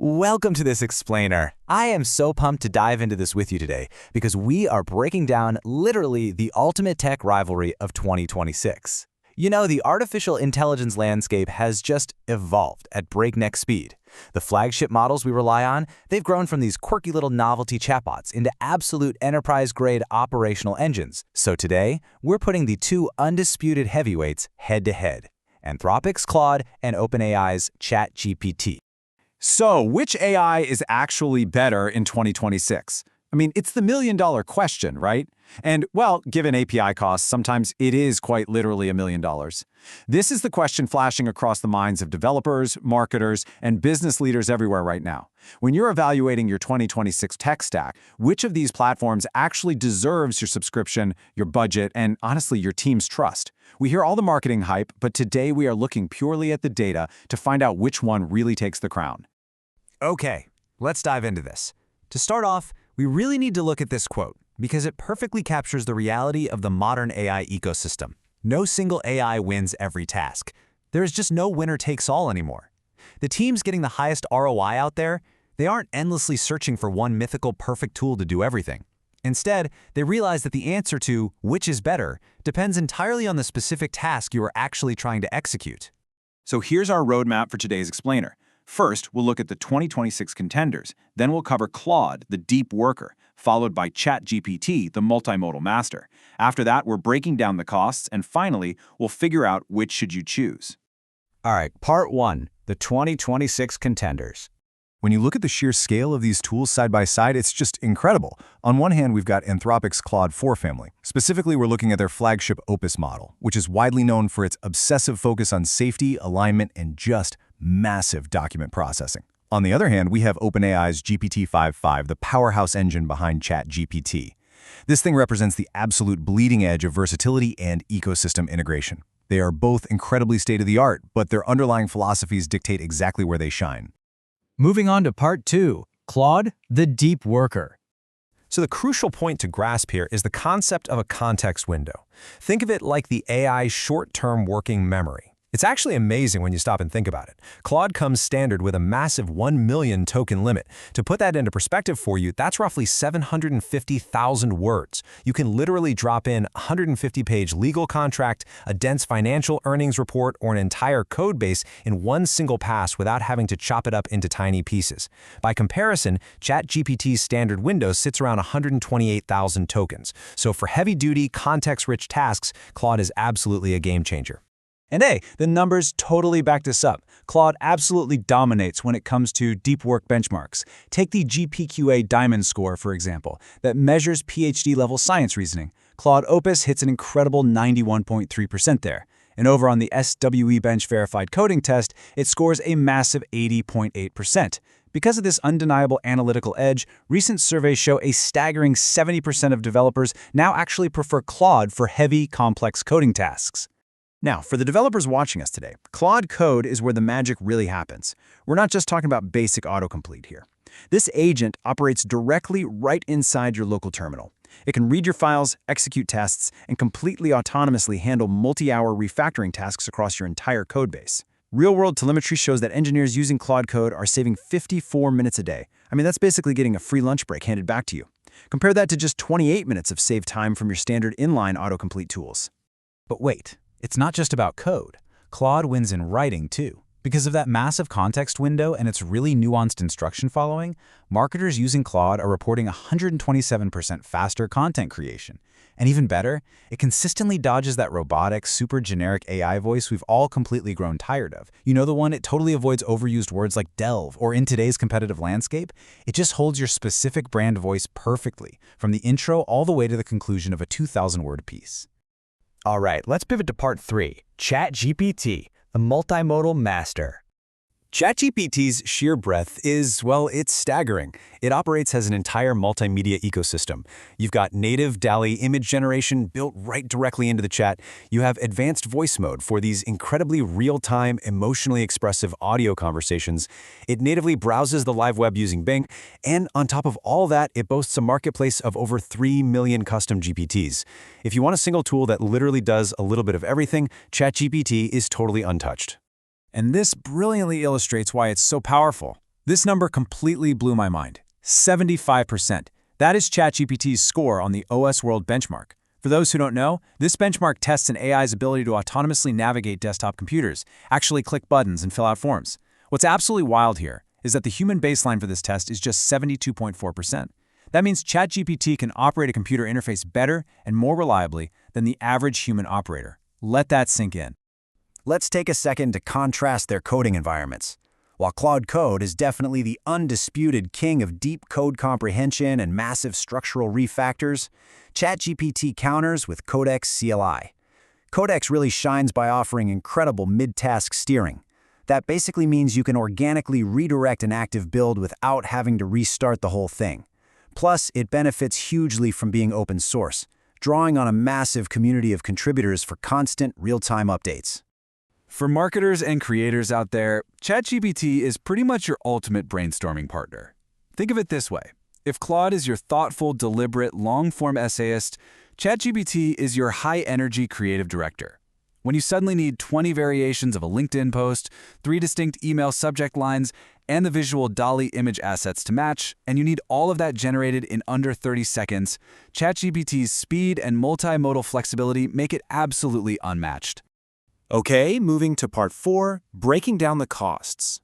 Welcome to this explainer. I am so pumped to dive into this with you today because we are breaking down literally the ultimate tech rivalry of 2026. You know, the artificial intelligence landscape has just evolved at breakneck speed. The flagship models we rely on, they've grown from these quirky little novelty chatbots into absolute enterprise-grade operational engines. So today, we're putting the two undisputed heavyweights head-to-head, Anthropic's Claude and OpenAI's ChatGPT. So, which AI is actually better in 2026? I mean, it's the million-dollar question, right? And, well, given API costs, sometimes it is quite literally $1 million. This is the question flashing across the minds of developers, marketers, and business leaders everywhere right now. When you're evaluating your 2026 tech stack, which of these platforms actually deserves your subscription, your budget, and honestly, your team's trust? We hear all the marketing hype, but today we are looking purely at the data to find out which one really takes the crown. Okay, let's dive into this. To start off, we really need to look at this quote because it perfectly captures the reality of the modern AI ecosystem. No single AI wins every task. There is just no winner-takes-all anymore. The teams getting the highest ROI out there, they aren't endlessly searching for one mythical perfect tool to do everything. Instead, they realize that the answer to which is better depends entirely on the specific task you are actually trying to execute. So here's our roadmap for today's explainer. First, we'll look at the 2026 contenders, then we'll cover Claude, the deep worker, followed by ChatGPT, the multimodal master. After that, we're breaking down the costs, and finally, we'll figure out which should you choose. All right, part one, the 2026 contenders. When you look at the sheer scale of these tools side by side, it's just incredible. On one hand, we've got Anthropic's Claude 4 family. Specifically, we're looking at their flagship Opus model, which is widely known for its obsessive focus on safety, alignment, and just massive document processing. On the other hand, we have OpenAI's GPT-5.5, the powerhouse engine behind ChatGPT. This thing represents the absolute bleeding edge of versatility and ecosystem integration. They are both incredibly state-of-the-art, but their underlying philosophies dictate exactly where they shine. Moving on to part two, Claude, the deep worker. So the crucial point to grasp here is the concept of a context window. Think of it like the AI's short-term working memory. It's actually amazing when you stop and think about it. Claude comes standard with a massive 1 million token limit. To put that into perspective for you, that's roughly 750,000 words. You can literally drop in a 150-page legal contract, a dense financial earnings report, or an entire code base in one single pass without having to chop it up into tiny pieces. By comparison, ChatGPT's standard window sits around 128,000 tokens. So for heavy-duty, context-rich tasks, Claude is absolutely a game changer. And hey, the numbers totally back this up. Claude absolutely dominates when it comes to deep work benchmarks. Take the GPQA Diamond score, for example, that measures PhD-level science reasoning. Claude Opus hits an incredible 91.3% there. And over on the SWE Bench Verified Coding Test, it scores a massive 80.8%. Because of this undeniable analytical edge, recent surveys show a staggering 70% of developers now actually prefer Claude for heavy, complex coding tasks. Now, for the developers watching us today, Claude Code is where the magic really happens. We're not just talking about basic autocomplete here. This agent operates directly right inside your local terminal. It can read your files, execute tests, and completely autonomously handle multi-hour refactoring tasks across your entire codebase. Real-world telemetry shows that engineers using Claude Code are saving 54 minutes a day. I mean, that's basically getting a free lunch break handed back to you. Compare that to just 28 minutes of saved time from your standard inline autocomplete tools. But wait. It's not just about code. Claude wins in writing, too. Because of that massive context window and its really nuanced instruction following, marketers using Claude are reporting 127% faster content creation. And even better, it consistently dodges that robotic, super generic AI voice we've all completely grown tired of. You know the one? It totally avoids overused words like delve or in today's competitive landscape. It just holds your specific brand voice perfectly, from the intro all the way to the conclusion of a 2,000-word piece. All right, let's pivot to part three, ChatGPT, the multimodal master. ChatGPT's sheer breadth is, well, it's staggering. It operates as an entire multimedia ecosystem. You've got native DALL-E image generation built right directly into the chat. You have advanced voice mode for these incredibly real-time, emotionally expressive audio conversations. It natively browses the live web using Bing. And on top of all that, it boasts a marketplace of over 3 million custom GPTs. If you want a single tool that literally does a little bit of everything, ChatGPT is totally untouched. And this brilliantly illustrates why it's so powerful. This number completely blew my mind. 75%. That is ChatGPT's score on the OS World benchmark. For those who don't know, this benchmark tests an AI's ability to autonomously navigate desktop computers, actually click buttons and fill out forms. What's absolutely wild here is that the human baseline for this test is just 72.4%. That means ChatGPT can operate a computer interface better and more reliably than the average human operator. Let that sink in. Let's take a second to contrast their coding environments. While Claude Code is definitely the undisputed king of deep code comprehension and massive structural refactors, ChatGPT counters with Codex CLI. Codex really shines by offering incredible mid-task steering. That basically means you can organically redirect an active build without having to restart the whole thing. Plus, it benefits hugely from being open source, drawing on a massive community of contributors for constant, real-time updates. For marketers and creators out there, ChatGPT is pretty much your ultimate brainstorming partner. Think of it this way. If Claude is your thoughtful, deliberate, long-form essayist, ChatGPT is your high-energy creative director. When you suddenly need 20 variations of a LinkedIn post, 3 distinct email subject lines, and the visual DALL-E image assets to match, and you need all of that generated in under 30 seconds, ChatGPT's speed and multimodal flexibility make it absolutely unmatched. Okay, moving to part 4, breaking down the costs.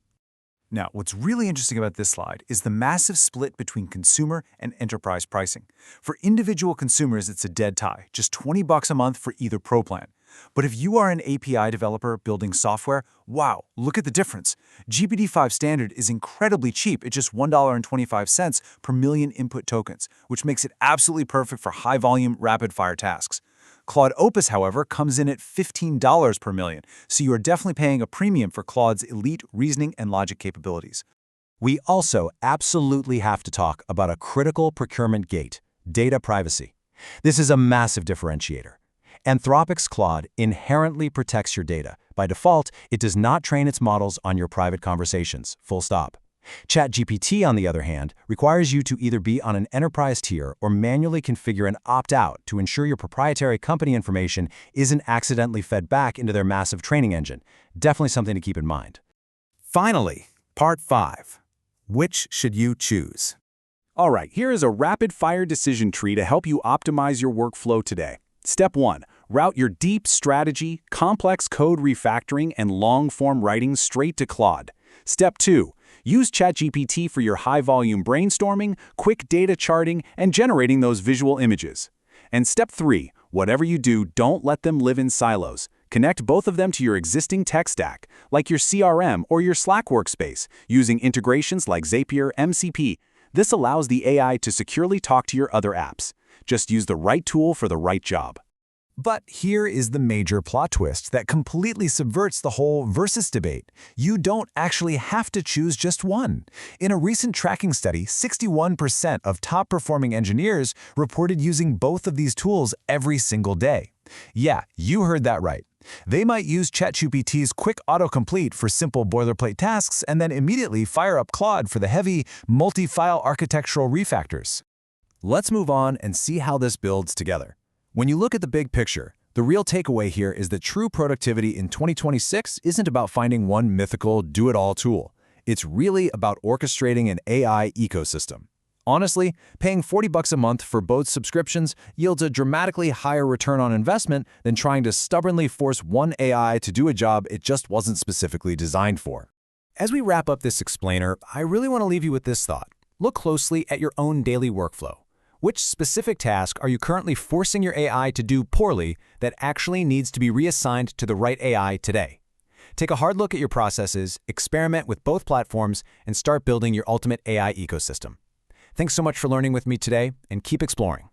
Now, what's really interesting about this slide is the massive split between consumer and enterprise pricing. For individual consumers, it's a dead tie, just $20 a month for either Pro plan. But if you are an API developer building software, wow, look at the difference. GPT-5 Standard is incredibly cheap at just $1.25 per million input tokens, which makes it absolutely perfect for high-volume, rapid-fire tasks. Claude Opus, however, comes in at $15 per million, so you are definitely paying a premium for Claude's elite reasoning and logic capabilities. We also absolutely have to talk about a critical procurement gate, data privacy. This is a massive differentiator. Anthropic's Claude inherently protects your data. By default, it does not train its models on your private conversations, full stop. ChatGPT, on the other hand, requires you to either be on an enterprise tier or manually configure an opt-out to ensure your proprietary company information isn't accidentally fed back into their massive training engine. Definitely something to keep in mind. Finally, part 5. Which should you choose? All right, here is a rapid-fire decision tree to help you optimize your workflow today. Step 1. Route your deep strategy, complex code refactoring, and long-form writing straight to Claude. Step 2. Use ChatGPT for your high-volume brainstorming, quick data charting, and generating those visual images. And Step 3. Whatever you do, don't let them live in silos. Connect both of them to your existing tech stack, like your CRM or your Slack workspace, using integrations like Zapier MCP. This allows the AI to securely talk to your other apps. Just use the right tool for the right job. But here is the major plot twist that completely subverts the whole versus debate. You don't actually have to choose just one. In a recent tracking study, 61% of top-performing engineers reported using both of these tools every single day. Yeah, you heard that right. They might use ChatGPT's quick autocomplete for simple boilerplate tasks and then immediately fire up Claude for the heavy, multi-file architectural refactors. Let's move on and see how this builds together. When you look at the big picture, the real takeaway here is that true productivity in 2026 isn't about finding one mythical do-it-all tool. It's really about orchestrating an AI ecosystem. Honestly, paying $40 a month for both subscriptions yields a dramatically higher return on investment than trying to stubbornly force one AI to do a job it just wasn't specifically designed for. As we wrap up this explainer, I really want to leave you with this thought. Look closely at your own daily workflow. Which specific task are you currently forcing your AI to do poorly that actually needs to be reassigned to the right AI today? Take a hard look at your processes, experiment with both platforms, and start building your ultimate AI ecosystem. Thanks so much for learning with me today, and keep exploring.